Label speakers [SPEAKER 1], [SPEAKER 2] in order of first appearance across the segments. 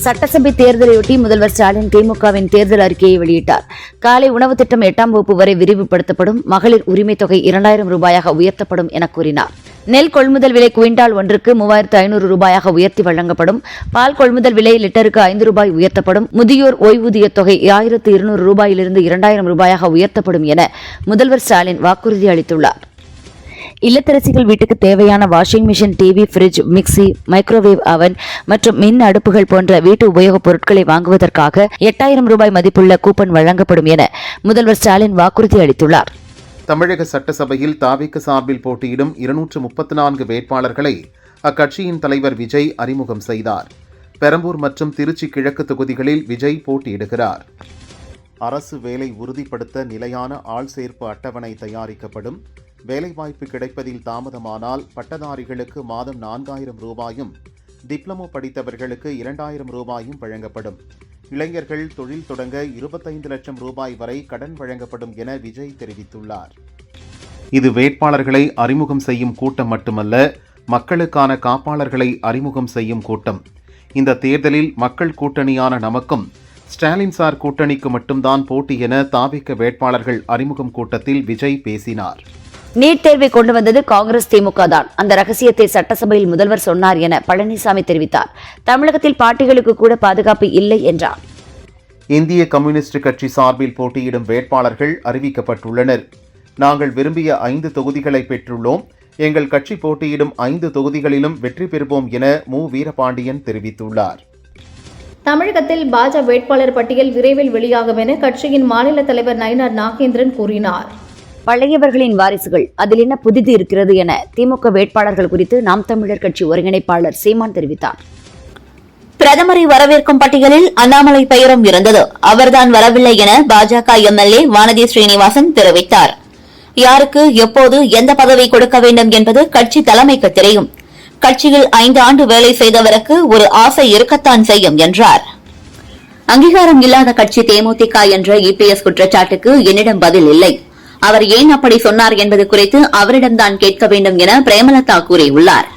[SPEAKER 1] சட்டசபை தேர்தலையொட்டி முதல்வர் ஸ்டாலின் திமுகவின் தேர்தல் அறிக்கையை வெளியிட்டார். காலை உணவு திட்டம் 8ஆம் வகுப்பு வரை விரிவுபடுத்தப்படும், மகளிர் உரிமைத் தொகை 2000 ரூபாயாக உயர்த்தப்படும் என கூறினார். நெல் கொள்முதல் விலை குவிண்டால் ஒன்றுக்கு 3500 ரூபாயாக உயர்த்தி வழங்கப்படும். பால் கொள்முதல் விலை லிட்டருக்கு 5 ரூபாய் உயர்த்தப்படும். முதியோர் ஓய்வூதிய தொகை 1200 ரூபாயிலிருந்து 2000 ரூபாயாக உயர்த்தப்படும் என முதல்வர் ஸ்டாலின் வாக்குறுதி அளித்துள்ளார். இல்லத்தரசிகள் வீட்டுக்கு தேவையான washing machine, TV, fridge, mixie, microwave அவன் மற்றும் மின் அடுப்புகள் போன்ற வீட்டு உபயோகப் பொருட்களை வாங்குவதற்காக 8000 ரூபாய் மதிப்புள்ள கூப்பன் வழங்கப்படும் என முதல்வர் ஸ்டாலின் வாக்குறுதி அளித்துள்ளார்.
[SPEAKER 2] தமிழக சட்டசபையில் தாவேக சார்பில் போட்டியிடும் 234 வேட்பாளர்களை அக்கட்சியின் தலைவர் விஜய் அறிமுகம் செய்தார். பெரம்பூர் மற்றும் திருச்சி கிழக்கு தொகுதிகளில் விஜய் போட்டியிடுகிறார். அரசு வேலை உறுதிப்படுத்த நிலையான ஆள் சேர்ப்பு அட்டவணை தயாரிக்கப்படும். வேலைவாய்ப்பு கிடைப்பதில் தாமதமானால் பட்டதாரிகளுக்கு மாதம் 4000 ரூபாயும், டிப்ளமோ படித்தவர்களுக்கு 2000 ரூபாயும் வழங்கப்படும். இளைஞர்கள் தொழில் தொடங்க 25 லட்சம் ரூபாய் வரை கடன் வழங்கப்படும் என விஜய் தெரிவித்துள்ளார். இது வேட்பாளர்களை அறிமுகம் செய்யும் கூட்டம் மட்டுமல்ல, மக்களுக்கான காப்பாளர்களை அறிமுகம் செய்யும் கூட்டம். இந்த தேர்தலில் மக்கள் கூட்டணியான நமக்கும் ஸ்டாலின் சார் கூட்டணிக்கு மட்டும்தான் போட்டி என தாவேக வேட்பாளர்கள் அறிமுகம் கூட்டத்தில் விஜய் பேசினார்.
[SPEAKER 1] நீட் தேர்வை கொண்டு வந்தது காங்கிரஸ், திமுக தான். அந்த ரகசியத்தை சட்டசபையில் முதல்வர் சொன்னார் என பழனிசாமி தெரிவித்தார். தமிழகத்தில் பாட்டிகளுக்கு கூட பாதுகாப்பு இல்லை என்றார்.
[SPEAKER 2] இந்திய கம்யூனிஸ்ட் கட்சி சார்பில் போட்டியிடும் வேட்பாளர்கள் அறிவிக்கப்பட்டுள்ளனர். நாங்கள் விரும்பிய 5 தொகுதிகளை பெற்றுள்ளோம். எங்கள் கட்சி போட்டியிடும் 5 தொகுதிகளிலும் வெற்றி பெறுவோம் என மு. வீரபாண்டியன் தெரிவித்துள்ளார்.
[SPEAKER 3] தமிழகத்தில் பாஜக வேட்பாளர் பட்டியல் விரைவில் வெளியாகும் என கட்சியின் மாநில தலைவர் நயினார் நாகேந்திரன் கூறினார்.
[SPEAKER 1] பழையவர்களின் வாரிசுகள், அதில் என்ன புதிது இருக்கிறது என திமுக வேட்பாளர்கள் குறித்து நாம் தமிழர் கட்சி ஒருங்கிணைப்பாளர் சீமான் தெரிவித்தார்.
[SPEAKER 4] பிரதமரை வரவேற்கும் பட்டியலில் அண்ணாமலை பெயரும் இருந்தது. அவர்தான் வரவில்லை என பாஜக எம்எல்ஏ வானதி ஸ்ரீனிவாசன் தெரிவித்தார். யாருக்கு எப்போது எந்த பதவி கொடுக்க வேண்டும் என்பது கட்சி தலைமைக்கு தெரியும். கட்சியில் 5 ஆண்டு வேலை செய்தவருக்கு ஒரு ஆசை இருக்கத்தான் செய்யும் என்றார். அங்கீகாரம் இல்லாத கட்சி தேமுதிக என்ற இபிஎஸ் குற்றச்சாட்டுக்கு என்னிடம் பதில் இல்லை. அவர் ஏன் அப்படி சொன்னார் என்பது குறித்து அவரிடம்தான் கேட்க வேண்டும் என பிரேமலதா கூறியுள்ளார்.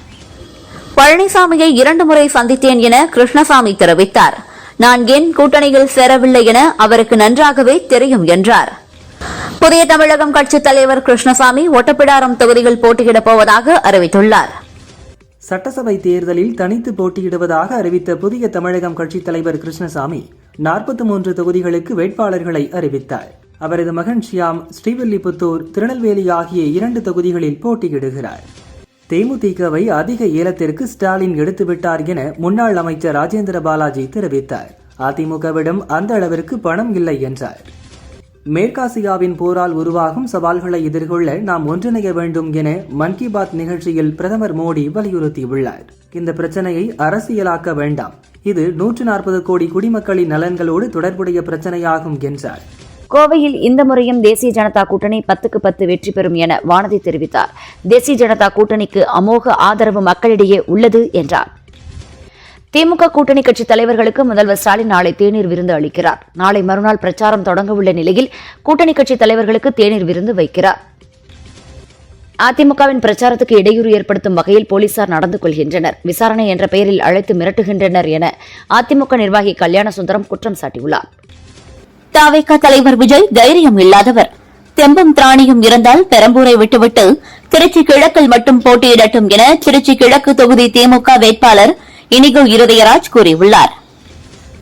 [SPEAKER 4] பழனிசாமியை 2 முறை சந்தித்தேன் என கிருஷ்ணசாமி தெரிவித்தார். நான் ஏன் கூட்டணியில் சேரவில்லை என அவருக்கு நன்றாகவே தெரியும் என்றார். புதிய தமிழகம் கட்சித் தலைவர் கிருஷ்ணசாமி ஒட்டப்பிடாரம் தொகுதியில் போட்டியிடப் போவதாக அறிவித்துள்ளார்.
[SPEAKER 5] சட்டசபை தேர்தலில் தனித்து போட்டியிடுவதாக அறிவித்த புதிய தமிழகம் கட்சித் தலைவர் கிருஷ்ணசாமி 43 தொகுதிகளுக்கு வேட்பாளர்களை அறிவித்தார். அவரது மகன் ஷியாம் ஸ்ரீவில்லிபுத்தூர், திருநெல்வேலி ஆகிய 2 தொகுதிகளில் போட்டியிடுகிறார். தேமுதிகவை அதிக ஏலத்திற்கு ஸ்டாலின் எடுத்துவிட்டார் என முன்னாள் அமைச்சர் ராஜேந்திர பாலாஜி தெரிவித்தார். அதிமுகவிடம் அந்த அளவிற்கு பணம் இல்லை என்றார். மேற்காசியாவின் போரால் உருவாகும் சவால்களை எதிர்கொள்ள நாம் ஒன்றிணைய வேண்டும் என மன் கி பாத் நிகழ்ச்சியில் பிரதமர் மோடி வலியுறுத்தியுள்ளார். இந்த பிரச்சனையை அரசியலாக்க வேண்டாம், இது 140 கோடி குடிமக்களின் நலன்களோடு தொடர்புடைய பிரச்சனையாகும் என்றார்.
[SPEAKER 1] கோவையில் இந்த முறையும் தேசிய ஜனதா கூட்டணி 10க்கு 10 வெற்றி பெறும் என வானதி தெரிவித்தார். தேசிய ஜனதா கூட்டணிக்கு அமோக ஆதரவு மக்களிடையே உள்ளது என்றார். திமுக கூட்டணி கட்சி தலைவர்களுக்கு முதல்வர் ஸ்டாலின் நாளை தேநீர் விருந்து அளிக்கிறார். நாளை மறுநாள் பிரச்சாரம் தொடங்க உள்ள நிலையில் கூட்டணி கட்சி தலைவர்களுக்கு தேநீர் விருந்து வைக்கிறார். அதிமுகவின் பிரச்சாரத்துக்கு இடையூறு ஏற்படுத்தும் வகையில் போலீசார் நடந்து கொள்கின்றனர், விசாரணை என்ற பெயரில் அழைத்து மிரட்டுகின்றனர் என அதிமுக நிர்வாகி கல்யாண சுந்தரம் குற்றம் சாட்டியுள்ளார்.
[SPEAKER 4] தாவேக தலைவர் விஜய் தைரியம் இல்லாதவர். தெம்பும் திராணியும் இருந்தால் பெரம்பூரை விட்டுவிட்டு திருச்சி கிழக்கில் மட்டும் போட்டியிடட்டும் என திருச்சி கிழக்கு தொகுதி திமுக வேட்பாளர் இனிகோ இருதயராஜ் கூறியுள்ளார்.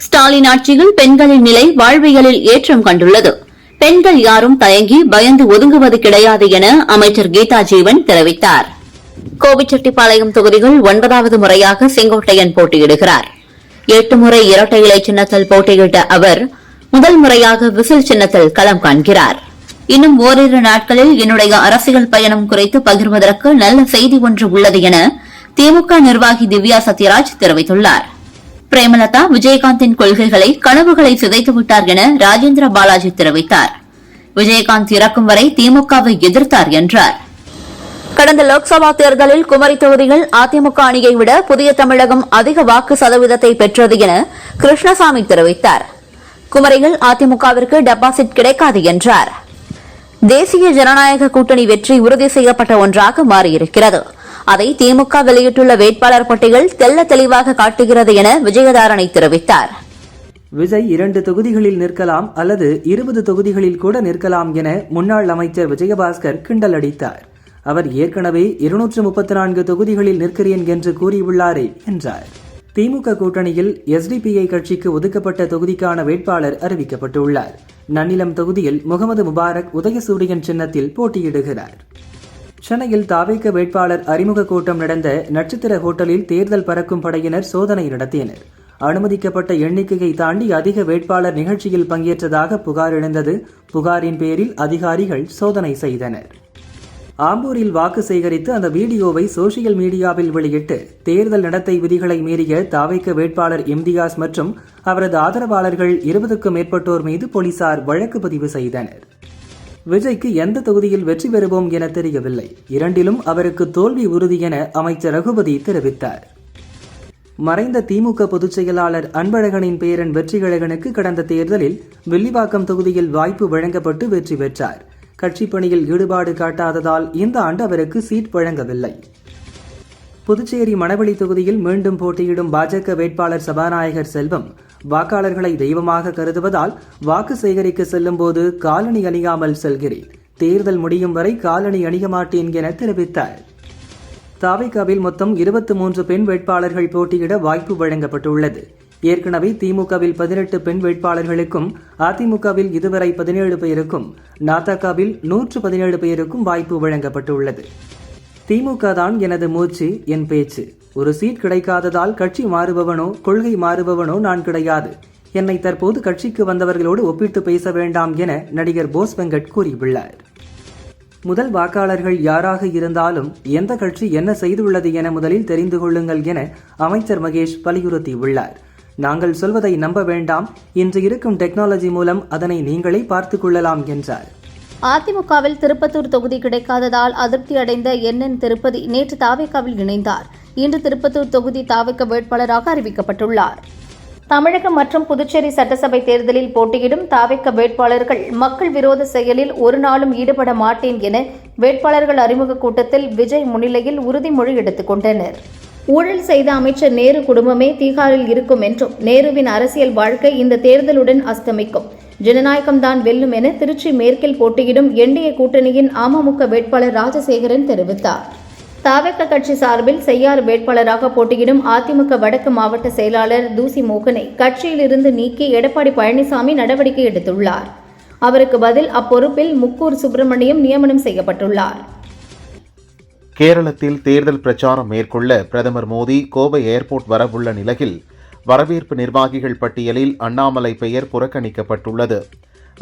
[SPEAKER 4] ஸ்டாலின் ஆட்சியில் பெண்களின் நிலை வாழ்வியலில் ஏற்றம் கண்டுள்ளது. பெண்கள் யாரும் தயங்கி பயந்து ஒதுங்குவது கிடையாது என அமைச்சர் கீதா ஜீவன் தெரிவித்தார். கோபிச்செட்டிப்பாளையம் தொகுதிகள் 9வது முறையாக செங்கோட்டையன் போட்டியிடுகிறார். 8 முறை இரட்டை இலை சின்னத்தில் போட்டியிட்ட அவர் முதல் முறையாக விசில் சின்னத்தில் களம் காண்கிறார். இன்னும் ஓரிரு நாட்களில் என்னுடைய அரசியல் பயணம் குறித்து பகிர்வதற்கு நல்ல செய்தி ஒன்று உள்ளது என திமுக நிர்வாகி திவ்யா சத்யராஜ் தெரிவித்துள்ளார். பிரேமலதா விஜயகாந்தின் கொள்கைகளை, கனவுகளை சிதைத்துவிட்டார் என ராஜேந்திர பாலாஜி தெரிவித்தார். விஜயகாந்த் இறக்கும் வரை திமுகவை எதிர்த்தார் என்றார். கடந்த லோக்சபா தேர்தலில் குமரி தொகுதியில் அதிமுக அணியை விட புதிய தமிழகம் அதிக வாக்கு சதவீதத்தை பெற்றது என கிருஷ்ணசாமி தெரிவித்தார். குமரியில் அதிமுகவிற்கு டெபாசிட் கிடைக்காது என்றார். தேசிய ஜனநாயக கூட்டணி வெற்றி உறுதி செய்யப்பட்ட ஒன்றாக மாறியிருக்கிறது. அதை திமுக வெளியிட்டுள்ள வேட்பாளர் பட்டியல் தெள்ள தெளிவாக காட்டுகிறது என விஜயதாரணை தெரிவித்தார்.
[SPEAKER 5] விஜய் 2 தொகுதிகளில் நிற்கலாம் அல்லது 20 தொகுதிகளில் கூட நிற்கலாம் என முன்னாள் அமைச்சர் விஜயபாஸ்கர் கிண்டல் அடித்தார். அவர் ஏற்கனவே 234 தொகுதிகளில் நிற்கிறேன் என்று கூறியுள்ளாரே என்றார். திமுக கூட்டணியில் SDPI கட்சிக்கு ஒதுக்கப்பட்ட தொகுதிக்கான வேட்பாளர் அறிவிக்கப்பட்டுள்ளார். நன்னிலம் தொகுதியில் முகமது முபாரக் உதயசூரியன் சின்னத்தில் போட்டியிடுகிறார். சென்னையில் தாவேக வேட்பாளர் அறிமுக கூட்டம் நடந்த நட்சத்திர ஹோட்டலில் தேர்தல் பறக்கும் படையினர் சோதனை நடத்தினர். அனுமதிக்கப்பட்ட எண்ணிக்கையை தாண்டி அதிக வேட்பாளர் நிகழ்ச்சியில் பங்கேற்றதாக புகார் எழுந்தது. புகாரின் பேரில் அதிகாரிகள் சோதனை செய்தனர். ஆம்பூரில் வாக்கு சேகரித்து அந்த வீடியோவை சோசியல் மீடியாவில் வெளியிட்டு தேர்தல் நடத்தை விதிகளை மீறிய தாவேக வேட்பாளர் இம்தியாஸ் மற்றும் அவரது ஆதரவாளர்கள் 20க்கும் மேற்பட்டோர் மீது போலீசார் வழக்கு பதிவு செய்தனர். விஜய்க்கு எந்த தொகுதியில் வெற்றி பெறுவோம் என தெரியவில்லை. 2லும் அவருக்கு தோல்வி உறுதி என அமைச்சர் ரகுபதி தெரிவித்தார். மறைந்த திமுக பொதுச் செயலாளர் அன்பழகனின் பேரன் வெற்றிகழகனுக்கு கடந்த தேர்தலில் வில்லிவாக்கம் தொகுதியில் வாய்ப்பு வழங்கப்பட்டு வெற்றி பெற்றார். கட்சிப் பணியில் ஈடுபாடு காட்டாததால் இந்த ஆண்டு அவருக்கு சீட் வழங்கவில்லை. புதுச்சேரி மணவெளி தொகுதியில் மீண்டும் போட்டியிடும் பாஜக வேட்பாளர் சபாநாயகர் செல்வம் வாக்காளர்களை தெய்வமாக கருதுவதால் வாக்கு சேகரிக்க செல்லும் போது காலணி அணியாமல் செல்கிறேன், தேர்தல் முடியும் வரை காலணி அணிய மாட்டேன் என தெரிவித்தார். தாவேகாவில் மொத்தம் 23 பெண் வேட்பாளர்கள் போட்டியிட வாய்ப்பு வழங்கப்பட்டுள்ளது. ஏற்கனவே திமுகவில் 18 பெண் வேட்பாளர்களுக்கும் அதிமுகவில் இதுவரை 17 பேருக்கும் நாதகாவில் 117 பேருக்கும் வாய்ப்பு வழங்கப்பட்டுள்ளது. திமுக தான் எனது மூச்சு, என் பேச்சு. ஒரு சீட் கிடைக்காததால் கட்சி மாறுபவனோ கொள்கை மாறுபவனோ நான் கிடையாது. என்னை தற்போது கட்சிக்கு வந்தவர்களோடு ஒப்பிட்டு பேச வேண்டாம் என நடிகர் போஸ் வெங்கட் கூறியுள்ளார். முதல் வாக்காளர்கள் யாராக இருந்தாலும் எந்த கட்சி என்ன செய்துள்ளது என முதலில் தெரிந்து கொள்ளுங்கள் என அமைச்சர் மகேஷ் வலியுறுத்தியுள்ளார். நாங்கள் சொல்வதை நம்ப வேண்டாம், இன்று இருக்கும் டெக்னாலஜி மூலம் அதனை நீங்களே பார்த்துக் கொள்ளலாம் என்றார்.
[SPEAKER 3] அதிமுகவில் திருப்பத்தூர் தொகுதி கிடைக்காததால் அதிருப்தி அடைந்த NN திருப்பதி நேற்று தாவேகாவில் இணைந்தார். இன்று திருப்பத்தூர் தொகுதி தாவேக வேட்பாளராக அறிவிக்கப்பட்டுள்ளார். தமிழகம் மற்றும் புதுச்சேரி சட்டசபை தேர்தலில் போட்டியிடும் தாவேக வேட்பாளர்கள் மக்கள் விரோத செயலில் ஒரு நாளும் ஈடுபட மாட்டேன் என வேட்பாளர்கள் அறிமுக கூட்டத்தில் விஜய் முன்னிலையில் உறுதிமொழி எடுத்துக் கொண்டனர். ஊழல் செய்த அமைச்சர் நேரு குடும்பமே தீகாரில் இருக்கும் என்றும் நேருவின் அரசியல் வாழ்க்கை இந்த தேர்தலுடன் அஸ்தமிக்கும், ஜனநாயகம்தான் வெல்லும் என திருச்சி மேற்கில் போட்டியிடும் NDA கூட்டணியின் அமமுக வேட்பாளர் ராஜசேகரன் தெரிவித்தார். தாவேக கட்சி சார்பில் செய்யாறு வேட்பாளராக போட்டியிடும் அதிமுக வடக்கு மாவட்ட செயலாளர் தூசி மோகனை கட்சியிலிருந்து நீக்கி எடப்பாடி பழனிசாமி நடவடிக்கை எடுத்துள்ளார். அவருக்கு பதில் அப்பொறுப்பில் முக்கூர் சுப்பிரமணியம் நியமனம் செய்யப்பட்டுள்ளார்.
[SPEAKER 2] கேரளத்தில் தேர்தல் பிரச்சாரம் மேற்கொள்ள பிரதமர் மோடி கோவை ஏர்போர்ட் வரவுள்ள நிலையில் வரவேற்பு நிர்வாகிகள் பட்டியலில் அண்ணாமலை பெயர் புறக்கணிக்கப்பட்டுள்ளது.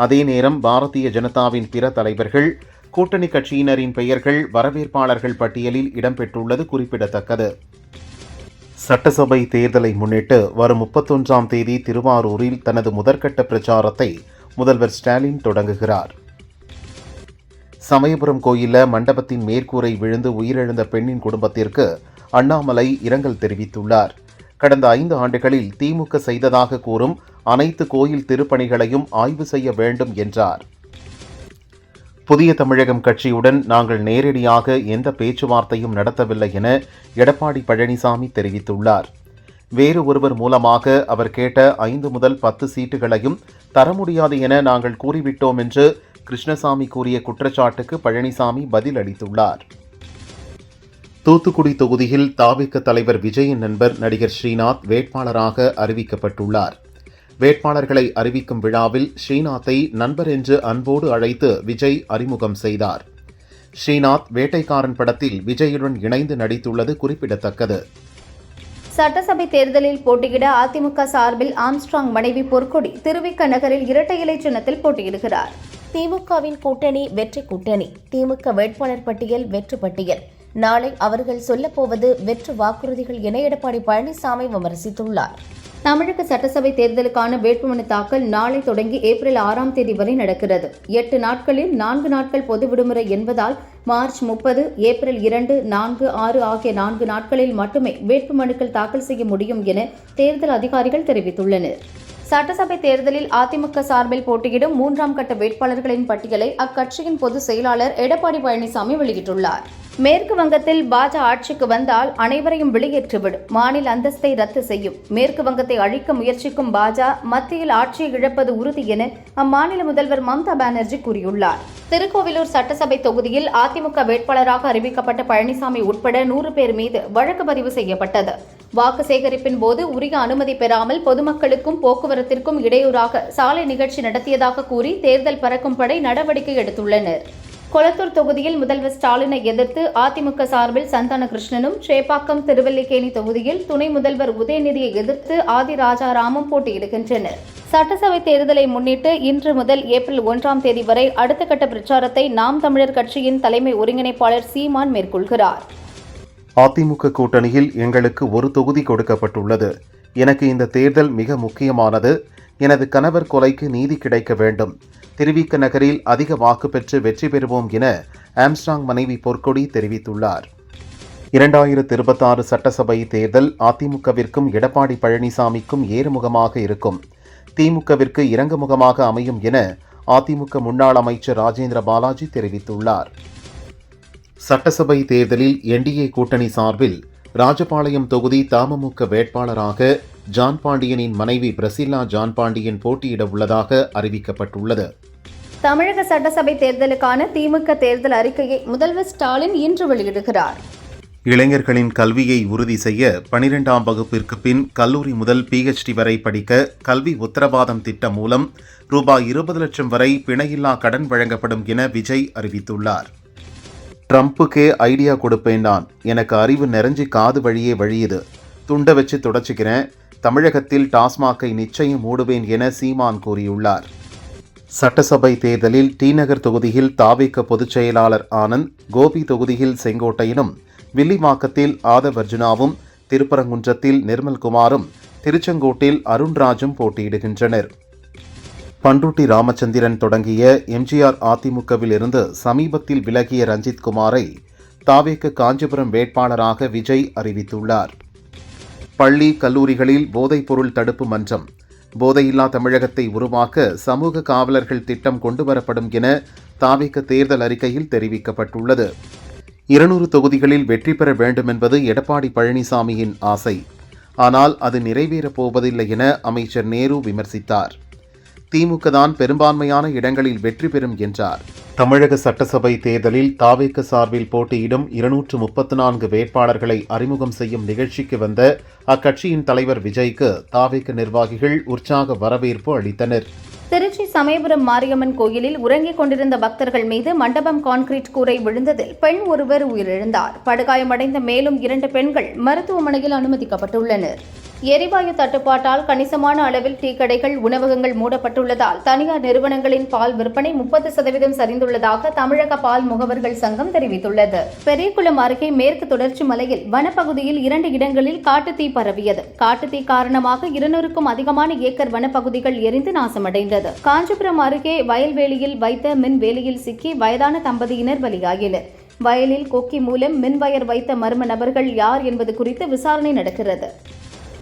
[SPEAKER 2] அதே நேரம் பாரதிய ஜனதாவின் பிற தலைவர்கள், கூட்டணி கட்சியினரின் பெயர்கள் வரவேற்பாளர்கள் பட்டியலில் இடம்பெற்றுள்ளது குறிப்பிடத்தக்கது. சட்டசபை தேர்தலை முன்னிட்டு வரும் 31ஆம் தேதி திருவாரூரில் தனது முதற்கட்ட பிரச்சாரத்தை முதல்வர் ஸ்டாலின் தொடங்குகிறார். சமயபுரம் கோயில மண்டபத்தின் மேற்கூரை விழுந்து உயிரிழந்த பெண்ணின் குடும்பத்திற்கு அண்ணாமலை இரங்கல் தெரிவித்துள்ளார். கடந்த 5 ஆண்டுகளில் திமுக செய்ததாக கூறும் அனைத்து கோயில் திருப்பணிகளையும் ஆய்வு செய்ய வேண்டும் என்றார். புதிய தமிழகம் கட்சியுடன் நாங்கள் நேரடியாக எந்த பேச்சுவார்த்தையும் நடத்தவில்லை என எடப்பாடி பழனிசாமி தெரிவித்துள்ளார். வேறு ஒருவர் மூலமாக அவர் கேட்ட 5 முதல் 10 சீட்டுகளையும் தர முடியாது என நாங்கள் கூறிவிட்டோம் என்று கிருஷ்ணசாமி கூறிய குற்றச்சாட்டுக்கு பழனிசாமி பதில் அளித்துள்ளார். தூத்துக்குடி தொகுதியில் தாவேக தலைவர் விஜயின் நண்பர் நடிகர் ஸ்ரீநாத் வேட்பாளராக அறிவிக்கப்பட்டுள்ளார். வேட்பாளர்களை அறிவிக்கும் விழாவில் ஸ்ரீநாத்தை நண்பர் என்று அன்போடு அழைத்து விஜய் அறிமுகம் செய்தார். ஸ்ரீநாத் வேட்டைக்காரன் படத்தில் விஜயுடன் இணைந்து நடித்துள்ளது குறிப்பிடத்தக்கது.
[SPEAKER 3] சட்டசபை தேர்தலில் போட்டியிட அதிமுக சார்பில் ஆம்ஸ்ட்ராங் மனைவி பொற்கொடி திருவிக நகரில் இரட்டை இலை சின்னத்தில் போட்டியிடுகிறார். திமுகவின் கூட்டணி வெற்றி கூட்டணி, திமுக வேட்பாளர் பட்டியல் வெற்று பட்டியல். நாளை அவர்கள் சொல்லப்போவது வெற்று வாக்குறுதிகள் என எடப்பாடி பழனிசாமி விமர்சித்துள்ளார். தமிழக சட்டசபை தேர்தலுக்கான வேட்புமனு தாக்கல் நாளை தொடங்கி ஏப்ரல் 6ஆம் தேதி வரை நடக்கிறது. 8 நாட்களில் 4 நாட்கள் பொது விடுமுறை என்பதால் மார்ச் 30, ஏப்ரல் 2, 4, 6 ஆகிய 4 நாட்களில் மட்டுமே வேட்புமனுக்கள் தாக்கல் செய்ய முடியும் என தேர்தல் அதிகாரிகள் தெரிவித்துள்ளனர். சட்டசபை தேர்தலில் அதிமுக சார்பில் போட்டியிடும் 3ஆம் கட்ட வேட்பாளர்களின் பட்டியலை அக்கட்சியின் பொதுச் செயலாளர் எடப்பாடி பழனிசாமி வெளியிட்டுள்ளார். மேற்கு வங்கத்தில் பாஜ ஆட்சிக்கு வந்தால் அனைவரையும் வெளியேற்றிவிடும், மாநில அந்தஸ்தை ரத்து செய்யும். மேற்கு வங்கத்தை அழிக்க முயற்சிக்கும் பாஜ மத்தியில் ஆட்சியை இழப்பது உறுதி என அம்மாநில முதல்வர் மம்தா பானர்ஜி கூறியுள்ளார். திருக்கோவிலூர் சட்டசபை தொகுதியில் அதிமுக வேட்பாளராக அறிவிக்கப்பட்ட பழனிசாமி உட்பட 100 பேர் மீது வழக்கு பதிவு செய்யப்பட்டது. வாக்கு சேகரிப்பின் போது உரிய அனுமதி பெறாமல் பொதுமக்களுக்கும் போக்குவரத்திற்கும் இடையூறாக சாலை நிகழ்ச்சி நடத்தியதாக கூறி தேர்தல் பறக்கும் படை நடவடிக்கை எடுத்துள்ளனர். கொளத்தூர் தொகுதியில் முதல்வர் ஸ்டாலினை எதிர்த்து அதிமுக சார்பில் சந்தான கிருஷ்ணனும், சேப்பாக்கம் திருவல்லிக்கேணி தொகுதியில் துணை முதல்வர் உதயநிதியை எதிர்த்து ஆதிராஜாராமும் போட்டியிடுகின்றனர். சட்டசபை தேர்தலை முன்னிட்டு இன்று முதல் ஏப்ரல் 1ஆம் தேதி வரை அடுத்த கட்ட பிரச்சாரத்தை நாம் தமிழர் கட்சியின் தலைமை ஒருங்கிணைப்பாளர் சீமான் மேற்கொள்கிறார்.
[SPEAKER 2] அதிமுக கூட்டணியில் எங்களுக்கு ஒரு தொகுதி கொடுக்கப்பட்டுள்ளது. எனக்கு இந்த தேர்தல் மிக முக்கியமானது. எனது கணவர் கொலைக்கு நீதி கிடைக்க வேண்டும். திருவிக நகரில் அதிக வாக்கு பெற்று வெற்றி பெறுவோம் என ஆம்ஸ்ட்ராங் மனைவி பொற்கொடி தெரிவித்துள்ளார். 2026 சட்டசபை தேர்தல் அதிமுகவிற்கும் எடப்பாடி பழனிசாமிக்கும் ஏறுமுகமாக இருக்கும், திமுகவிற்கு இறங்குமுகமாக அமையும் என அதிமுக முன்னாள் அமைச்சர் ராஜேந்திர பாலாஜி தெரிவித்துள்ளார். சட்டசபை தேர்தலில் என்டிஏ கூட்டணி சார்பில் ராஜபாளையம் தொகுதி தமுக வேட்பாளராக ஜான் பாண்டியனின் மனைவி பிரசில்லா ஜான் பாண்டியன் போட்டியிட உள்ளதாக அறிவிக்கப்பட்டுள்ளது.
[SPEAKER 3] தமிழக சட்டசபை தேர்தலுக்கான திமுக தேர்தல் அறிக்கையை முதல்வர் ஸ்டாலின் இன்று வெளியிடுகிறார்.
[SPEAKER 2] இளைஞர்களின் கல்வியை உறுதி செய்ய 12ஆம் வகுப்பிற்கு பின் கல்லூரி முதல் PhD வரை படிக்க கல்வி உத்தரவாதம் திட்டம் மூலம் ரூபாய் 20 லட்சம் வரை பிணையில்லா கடன் வழங்கப்படும் என விஜய் அறிவித்துள்ளார். ட்ரம்ப்புக்கே ஐடியா கொடுப்பேன் நான், எனக்கு அறிவு நிறைஞ்சி காது வழியே வழியுது, துண்டை வச்சு தொடச்சிக்கிறேன், தமிழகத்தில் டாஸ்மாகை நிச்சயம் மூடுவேன் என சீமான் கூறியுள்ளார். சட்டசபை தேர்தலில் டிநகர் தொகுதியில் தாவேக பொதுச் செயலாளர் ஆனந்த், கோபி தொகுதியில் செங்கோட்டையனும், வில்லிவாக்கத்தில் ஆதவ் அர்ஜுனாவும், திருப்பரங்குன்றத்தில் நிர்மல்குமாரும், திருச்செங்கோட்டில் அருண்ராஜும் போட்டியிடுகின்றனர். பண்ருட்டி ராமச்சந்திரன் தொடங்கிய எம்ஜிஆர் அதிமுகவில் இருந்து சமீபத்தில் விலகிய ரஞ்சித் குமாரை தாவேக காஞ்சிபுரம் வேட்பாளராக விஜய் அறிவித்துள்ளார். பள்ளி கல்லூரிகளில் போதைப்பொருள் தடுப்பு மன்றம், போதையில்லா தமிழகத்தை உருவாக்க சமூக காவலர்கள் திட்டம் கொண்டுவரப்படும் என தாவேக தேர்தல் அறிக்கையில் தெரிவிக்கப்பட்டுள்ளது. 200 தொகுதிகளில் வெற்றி பெற வேண்டும் என்பது எடப்பாடி பழனிசாமியின் ஆசை, ஆனால் அது நிறைவேறப் போவதில்லை என அமைச்சர் நேரு விமர்சித்தார். திமுக தான் பெரும்பான்மையான இடங்களில் வெற்றி பெறும் என்றார். தமிழக சட்டசபை தேர்தலில் தாவேக சார்பில் போட்டியிடும் 234 வேட்பாளர்களை அறிமுகம் செய்யும் நிகழ்ச்சிக்கு வந்த அக்கட்சியின் தலைவர் விஜய்க்கு தாவேக நிர்வாகிகள் உற்சாக வரவேற்பு அளித்தனர்.
[SPEAKER 3] திருச்சி சமயபுரம் மாரியம்மன் கோயிலில் உறங்கிக் கொண்டிருந்த பக்தர்கள் மீது மண்டபம் கான்கிரீட் கூரை விழுந்ததில் பெண் ஒருவர் உயிரிழந்தார். படுகாயமடைந்த மேலும் 2 பெண்கள் மருத்துவமனையில் அனுமதிக்கப்பட்டுள்ளனர். எரிவாயு தட்டுப்பாட்டால் கணிசமான அளவில் டீ கடைகள், உணவகங்கள் மூடப்பட்டுள்ளதால் தனியார் நிறுவனங்களின் பால் விற்பனை 30% சரிந்துள்ளதாக தமிழக பால் முகவர்கள் சங்கம் தெரிவித்துள்ளது. பெரியகுளம் அருகே மேற்கு தொடர்ச்சி மலையில் வனப்பகுதியில் 2 இடங்களில் காட்டுத்தீ பரவியது. காட்டுத்தீ காரணமாக 200க்கும் அதிகமான ஏக்கர் வனப்பகுதிகள் எரிந்து நாசமடைந்தது. காஞ்சிபுரம் அருகே வயல்வெளியில் வைத்த மின் வேலியில் சிக்கி வயதான தம்பதியினர் பலியாகினர். வயலில் கொக்கி மூலம் மின்வயர் வைத்த மர்ம நபர்கள் யார் என்பது குறித்து விசாரணை நடக்கிறது.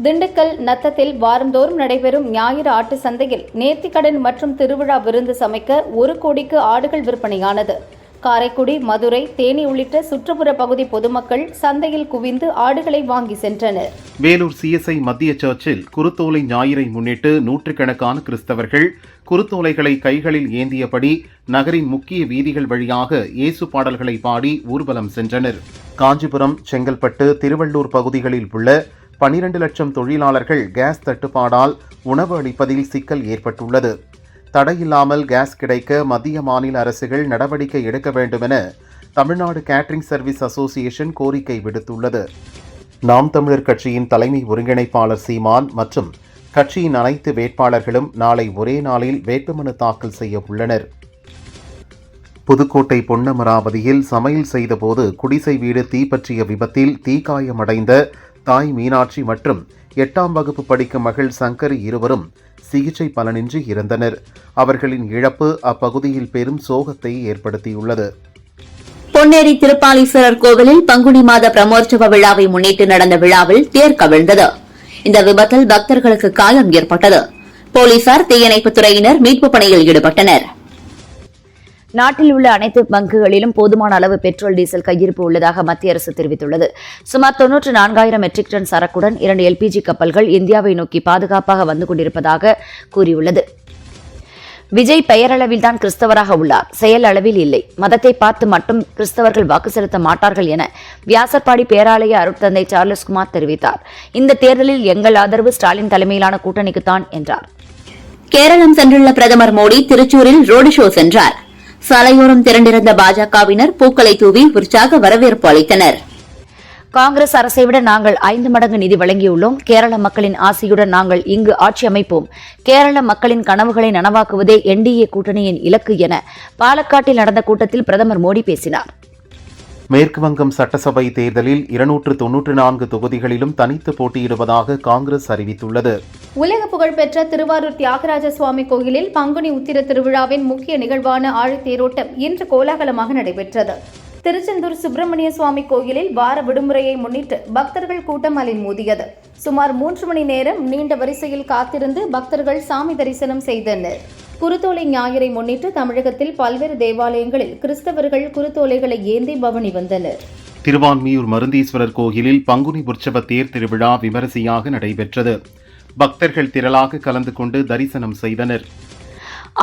[SPEAKER 3] திண்டுக்கல் நத்தத்தில் வாரந்தோறும் நடைபெறும் ஞாயிறு ஆட்டு சந்தையில் நேர்த்திக்கடன் மற்றும் திருவிழா விருந்து சமைக்க 1 கோடிக்கு ஆடுகள் விற்பனையானது. காரைக்குடி, மதுரை, தேனி உள்ளிட்ட சுற்றுப்புற பகுதி பொதுமக்கள் சந்தையில் குவிந்து ஆடுகளை வாங்கி சென்றனர்.
[SPEAKER 2] வேலூர் CSI மத்திய சர்ச்சில் குருத்தோலை ஞாயிறை முன்னிட்டு நூற்றுக்கணக்கான கிறிஸ்தவர்கள் குருத்தோலைகளை கைகளில் ஏந்தியபடி நகரின் முக்கிய வீதிகள் வழியாக இயேசு பாடல்களை பாடி ஊர்வலம் சென்றனர். காஞ்சிபுரம், செங்கல்பட்டு, திருவள்ளூர் பகுதிகளில் உள்ள 12 லட்சம் தொழிலாளர்கள் கேஸ் தட்டுப்பாடால் உணவு அளிப்பதில் சிக்கல் ஏற்பட்டுள்ளது. தடையில்லாமல் கேஸ் கிடைக்க மத்திய மாநில அரசுகள் நடவடிக்கை எடுக்க வேண்டுமென தமிழ்நாடு கேட்டரிங் சர்வீஸ் அசோசியேஷன் கோரிக்கை விடுத்துள்ளது. நாம் தமிழர் கட்சியின் தலைமை ஒருங்கிணைப்பாளர் சீமான் மற்றும் கட்சியின் அனைத்து வேட்பாளர்களும் நாளை ஒரே நாளில் வேட்புமனு தாக்கல் செய்ய உள்ளனர். புதுக்கோட்டை பொன்னமராவதியில் சமையல் செய்தபோது குடிசை வீடு தீப்பற்றிய விபத்தில் தீக்காயமடைந்த தாய் மீனாட்சி மற்றும் 8ஆம் வகுப்பு படிக்கும் மகள் சங்கரி இருவரும் சிகிச்சை பலனின்றி இறந்தனர். அவர்களின் இழப்பு அப்பகுதியில் பெரும் சோகத்தை ஏற்படுத்தியுள்ளது.
[SPEAKER 4] பொன்னேரி திருப்பாலீஸ்வரர் கோவிலில் பங்குனி மாத பிரமோற்சவ விழாவை முன்னிட்டு நடந்த விழாவில் தேர் கவிழ்ந்தது. இந்த விபத்தில் பக்தர்களுக்கு காயம் ஏற்பட்டது. போலீசார், தீயணைப்புத் துறையினர் மீட்புப் பணியில் ஈடுபட்டனர்.
[SPEAKER 1] நாட்டில் உள்ள அனைத்து பங்குகளிலும் போதுமான அளவு பெட்ரோல் டீசல் கையிருப்பு உள்ளதாக மத்திய அரசு தெரிவித்துள்ளது. சுமார் 94,000 மெட்ரிக் டன் சரக்குடன் 2 LPG கப்பல்கள் இந்தியாவை நோக்கி பாதுகாப்பாக வந்து கொண்டிருப்பதாக கூறியுள்ளது. விஜய் பெயரளவில்தான் கிறிஸ்தவராக உள்ளார், செயல் அளவில் இல்லை. மதத்தை பார்த்து மட்டும் கிறிஸ்தவர்கள் வாக்கு செலுத்த மாட்டார்கள் என வியாசர்பாடி பேராலய அருட்தந்தை சார்லஸ் குமார் தெரிவித்தார். இந்த தேர்தலில் எங்கள் ஆதரவு ஸ்டாலின் தலைமையிலான கூட்டணிக்குத்தான் என்றார்.
[SPEAKER 4] கேரளம் சென்றுள்ள பிரதமர் மோடி திருச்சூரில் ரோடு ஷோ சென்றார். சாலையோரம் திரண்டிருந்த பாஜகவினர் பூக்களை தூவி உற்சாக வரவேற்பு அளித்தனர்.
[SPEAKER 1] காங்கிரஸ் அரசை விட நாங்கள் 5 மடங்கு நிதி வழங்கியுள்ளோம். கேரள மக்களின் ஆசையுடன் நாங்கள் இங்கு ஆட்சி அமைப்போம். கேரள மக்களின் கனவுகளை நனவாக்குவதே NDA கூட்டணியின் இலக்கு என பாலக்காட்டில் நடந்த கூட்டத்தில் பிரதமர் மோடி பேசினார்.
[SPEAKER 2] மேற்கு வங்கம் சட்டசபை தேர்தலில் 294 தொகுதிகளிலும் தனித்து போட்டியிடுவதாக காங்கிரஸ் அறிவித்துள்ளது.
[SPEAKER 3] உலக புகழ்பெற்ற திருவாரூர் தியாகராஜ சுவாமி கோயிலில் பங்குனி உத்திர திருவிழாவின் முக்கிய நிகழ்வான ஆழித்தேரோட்டம் இன்று கோலாகலமாக நடைபெற்றது. திருச்செந்தூர் சுப்பிரமணிய சுவாமி கோயிலில் வார விடுமுறையை முன்னிட்டு பக்தர்கள் கூட்டம் அலைமோதியது. சுமார் 3 மணி நேரம் நீண்ட வரிசையில் காத்திருந்து பக்தர்கள் சாமி தரிசனம் செய்தனர். குருத்தோலை ஞாயிறை முன்னிட்டு தமிழகத்தில் பல்வேறு தேவாலயங்களில் கிறிஸ்தவர்கள் குருத்தோலைகளை ஏந்தி பவனி வந்தனர்.
[SPEAKER 2] திருவான்மியூர் மருந்தீஸ்வரர் கோயிலில் பங்குனி உற்சவ தேர் திருவிழா விமரிசையாக நடைபெற்றது. பக்தர்கள் திரளாக கலந்து கொண்டு தரிசனம் செய்தனர்.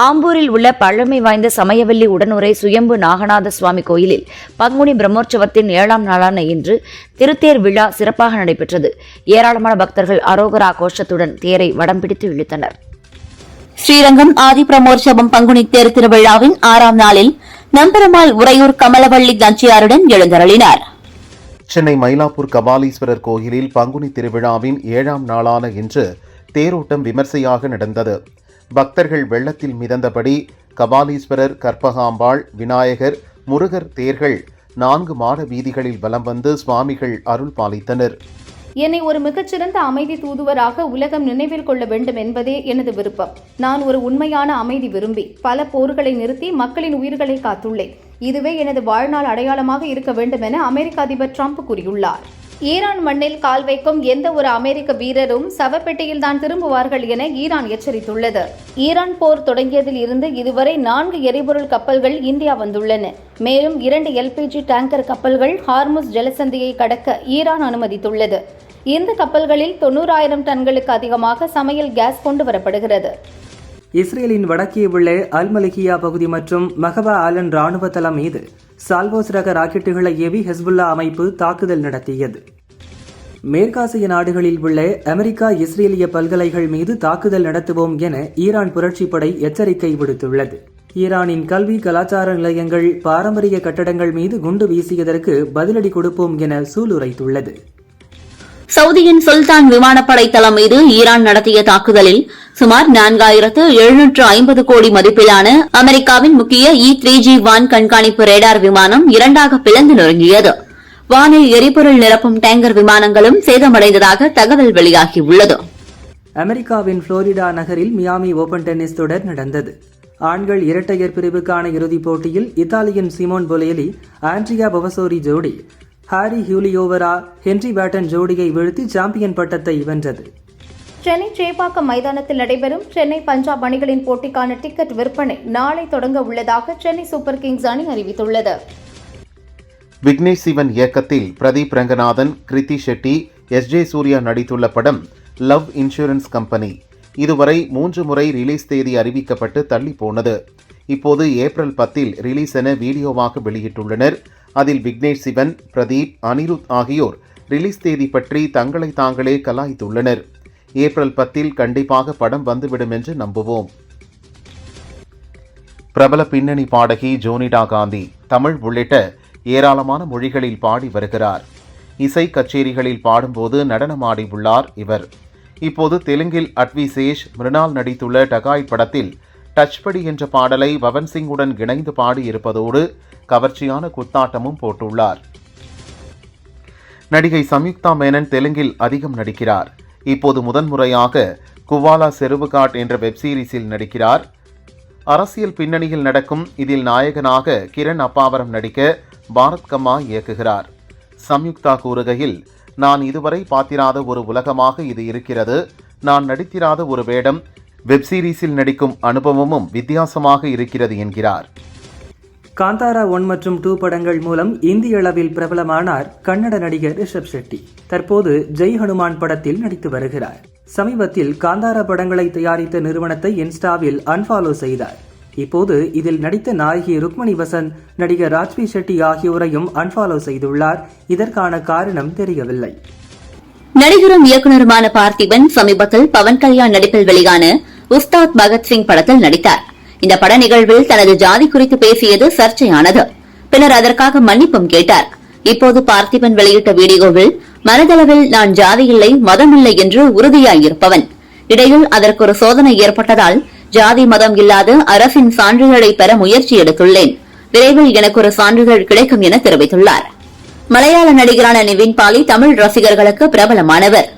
[SPEAKER 1] ஆம்பூரில் உள்ள பழமை வாய்ந்த சமயவல்லி உடனுரை சுயம்பு நாகநாத சுவாமி கோயிலில் பங்குனி பிரம்மோற்சவத்தின் 7ஆம் நாளான இன்று திருத்தேர் விழா சிறப்பாக நடைபெற்றது. ஏராளமான பக்தர்கள் அரோகரா கோஷத்துடன் தேரை வடம் பிடித்து இழுத்தனர்.
[SPEAKER 4] ஸ்ரீரங்கம் ஆதி பிரமோற்சவம் பங்குனி தேர் திருவிழாவின் 6ஆம் நாளில் நம்பெருமாள் உறையூர் கமலவள்ளி தஞ்சியாருடன் எழுந்தருளினார்.
[SPEAKER 2] சென்னை மயிலாப்பூர் கபாலீஸ்வரர் கோயிலில் பங்குனி திருவிழாவின் 7ஆம் நாளான இன்று தேரோட்டம் விமர்சையாக நடந்தது. பக்தர்கள் வெள்ளத்தில் மிதந்தபடி கபாலீஸ்வரர், கற்பகாம்பாள், விநாயகர், முருகர் தேர்கள் 4 மாட வீதிகளில் வலம் வந்து சுவாமிகள் அருள் பாலித்தனர்.
[SPEAKER 3] என்னை ஒரு மிகச்சிறந்த அமைதி தூதுவராக உலகம் நினைவில் கொள்ள வேண்டும் என்பதே எனது விருப்பம். நான் ஒரு உண்மையான அமைதி விரும்பி பல போர்களை நிறுத்தி மக்களின் உயிர்களை காத்துள்ளேன். இதுவே எனது வாழ்நாள் அடையாளமாக இருக்க வேண்டும் என அமெரிக்க அதிபர் ட்ரம்ப் கூறியுள்ளார். ஈரான் மண்ணில் கால் வைக்கும் எந்த ஒரு அமெரிக்க வீரரும் சவப்பெட்டியில் தான் திரும்புவார்கள் என ஈரான் எச்சரித்துள்ளது. ஈரான் போர் தொடங்கியதில் இருந்து இதுவரை 4 எரிபொருள் கப்பல்கள் இந்தியா வந்துள்ளன. மேலும் 2 LPG டேங்கர் கப்பல்கள் ஹார்முஸ் ஜலசந்தியை கடக்க ஈரான் அனுமதித்துள்ளது. இந்த கப்பல்களில் 90,000 டன்களுக்கு அதிகமாக சமையல் கேஸ் கொண்டு வரப்படுகிறது.
[SPEAKER 5] இஸ்ரேலின் வடக்கே உள்ள அல்-மலிகியா பகுதி மற்றும் மகபா ஆலன் ராணுவ தளம் மீது சால்வோஸ் ரக ராக்கெட்டுகளை ஏவி ஹெஸ்புல்லா அமைப்பு தாக்குதல் நடத்தியது. மேற்காசிய நாடுகளில் உள்ள அமெரிக்கா, இஸ்ரேலிய பல்கலைகள் மீது தாக்குதல் நடத்துவோம் என ஈரான் புரட்சிப்படை எச்சரிக்கை விடுத்துள்ளது. ஈரானின் கல்வி, கலாச்சார நிலையங்கள், பாரம்பரிய கட்டடங்கள் மீது குண்டு வீசியதற்கு பதிலடி கொடுப்போம் என சூளுரைத்துள்ளது.
[SPEAKER 4] சவுதியின் சுல்தான் விமானப்படை தளம் மீது ஈரான் நடத்திய தாக்குதலில் சுமார் 4,750 கோடி மதிப்பிலான அமெரிக்காவின் முக்கிய E-3G-1 கண்காணிப்பு ரேடார் விமானம் 2ஆக பிளந்து நொறுங்கியது. வானில் எரிபொருள் நிரப்பும் டேங்கர் விமானங்களும் சேதமடைந்ததாக தகவல் வெளியாகியுள்ளது.
[SPEAKER 5] அமெரிக்காவின் புளோரிடா நகரில் மியாமி ஓபன் டென்னிஸ் தொடர் நடந்தது. ஆண்கள் இரட்டையர் பிரிவுக்கான இறுதிப் போட்டியில் இத்தாலியின் சிமோன் பொலேலி, ஆண்ட்ரியா பவசோரி ஜோடி ஹாரி ஹியூலியோவரா, ஹென்றி பேட்டன் ஜோடியை வீழ்த்தி சாம்பியன் பட்டத்தை வென்றது.
[SPEAKER 3] சென்னை சேப்பாக்கம் மைதானத்தில் நடைபெறும் சென்னை பஞ்சாப் அணிகளின் போட்டிக்கான டிக்கெட் விற்பனை நாளை தொடங்க உள்ளதாக சென்னை சூப்பர் கிங்ஸ் அணி அறிவித்துள்ளது.
[SPEAKER 2] விக்னேஷ் சிவன் இயக்கத்தில் பிரதீப் ரங்கநாதன், கிருத்தி ஷெட்டி, SJ சூர்யா நடித்துள்ள படம் லவ் இன்சூரன்ஸ் கம்பெனி இதுவரை 3 முறை ரிலீஸ் தேதி அறிவிக்கப்பட்டு தள்ளி போனது. இப்போது ஏப்ரல் 10 ரிலீஸ் என வீடியோவாக வெளியிட்டுள்ளனர். அதில் விக்னேஷ் சிவன், பிரதீப், அனிருத் ஆகியோர் ரிலீஸ் தேதி பற்றி தங்களை தாங்களே கலாய்த்துள்ளனர். ஏப்ரல் 10 கண்டிப்பாக படம் வந்துவிடும் என்று நம்புவோம். பிரபல பின்னணி பாடகி ஜோனிடா காந்தி தமிழ் உள்ளிட்ட ஏராளமான மொழிகளில் பாடி வருகிறார். இசை கச்சேரிகளில் பாடும்போது நடனமாடி உள்ளார் இவர். இப்போது தெலுங்கில் அட்வி சேஷ், மிருனால் நடித்துள்ள டகாய் படத்தில் டச்படி என்ற பாடலை பவன் சிங்குடன் இணைந்து பாடியிருப்பதோடு கவர்ச்சியான குத்தாட்டமும் போட்டுள்ளார். நடிகை சம்யுக்தா மேனன் தெலுங்கில் அதிகம் நடிக்கிறார். இப்போது முதன்முறையாக குவாலா செருவுகாட் என்ற வெப்சீரிஸில் நடிக்கிறார். அரசியல் பின்னணியில் நடக்கும் இதில் நாயகனாக கிரண் அப்பாவரம் நடிக்க பாரத் கம்மா இயக்குகிறார். சம்யுக்தா கூறுகையில், நான் இதுவரை பார்த்திராத ஒரு உலகமாக இது இருக்கிறது. நான் நடித்திராத ஒரு வேடம், வெப்சீரிஸில் நடிக்கும் அனுபவமும் வித்தியாசமாக இருக்கிறது என்கிறார்.
[SPEAKER 5] காந்தாரா 1 மற்றும் 2 படங்கள் மூலம் இந்திய அளவில் பிரபலமானார் கன்னட நடிகர் ரிஷப் ஷெட்டி. தற்போது ஜெய் ஹனுமான் படத்தில் நடித்து வருகிறார். சமீபத்தில் காந்தாரா படங்களை தயாரித்த நிறுவனத்தை இன்ஸ்டாவில் அன்ஃபாலோ செய்தார். இப்போது இதில் நடித்த நாயகி ருக்மணி வசந்த், நடிகர் ராஜ்பி ஷெட்டி ஆகியோரையும் அன்ஃபாலோ செய்துள்ளார். இதற்கான காரணம் தெரியவில்லை.
[SPEAKER 4] நடிகரும் இயக்குநருமான பார்த்திபன் சமீபத்தில் பவன் கல்யாண் நடிப்பில் வெளியான உஸ்தாத் பகத்சிங் படத்தில் நடித்தார். இந்த பட நிகழ்வில் தனது ஜாதி குறித்து பேசியது சர்ச்சையானது. பின்னர் அதற்காக மன்னிப்பும் கேட்டார். இப்போது பார்த்திபன் வெளியிட்ட வீடியோவில், மனதளவில் நான் ஜாதி இல்லை, மதம் இல்லை என்று உறுதியாயிருப்பவன். இடையில் அதற்கு ஒரு சோதனை ஏற்பட்டதால் ஜாதி மதம் இல்லாத அரசின் சான்றிதழை பெற முயற்சி எடுத்துள்ளேன். விரைவில் எனக்கு ஒரு சான்றிதழ் கிடைக்கும் என தெரிவித்துள்ளார். மலையாள நடிகரான நிவின் பாலி தமிழ் ரசிகர்களுக்கு பிரபலமானவர்.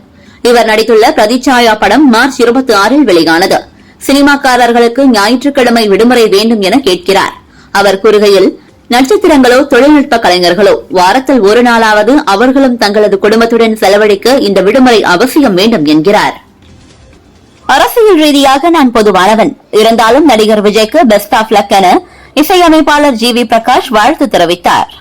[SPEAKER 4] இவர் நடித்துள்ள பிரதிச்சாயா படம் மார்ச் 26 வெளியானது. சினிமாக்காரர்களுக்கு ஞாயிற்றுக்கிழமை விடுமுறை வேண்டும் என கேட்கிறார். அவர் கூறுகையில், நட்சத்திரங்களோ தொழில்நுட்ப கலைஞர்களோ வாரத்தில் ஒரு நாளாவது அவர்களும் தங்களது குடும்பத்துடன் செலவழிக்க இந்த விடுமுறை அவசியம் வேண்டும் என்கிறார். அரசியல் ரீதியாக நான் பொதுவானவன், இருந்தாலும் நடிகர் விஜய்க்கு பெஸ்ட் ஆஃப் லக் என இசையமைப்பாளர் ஜி.வி. பிரகாஷ் வாழ்த்து தெரிவித்தார்.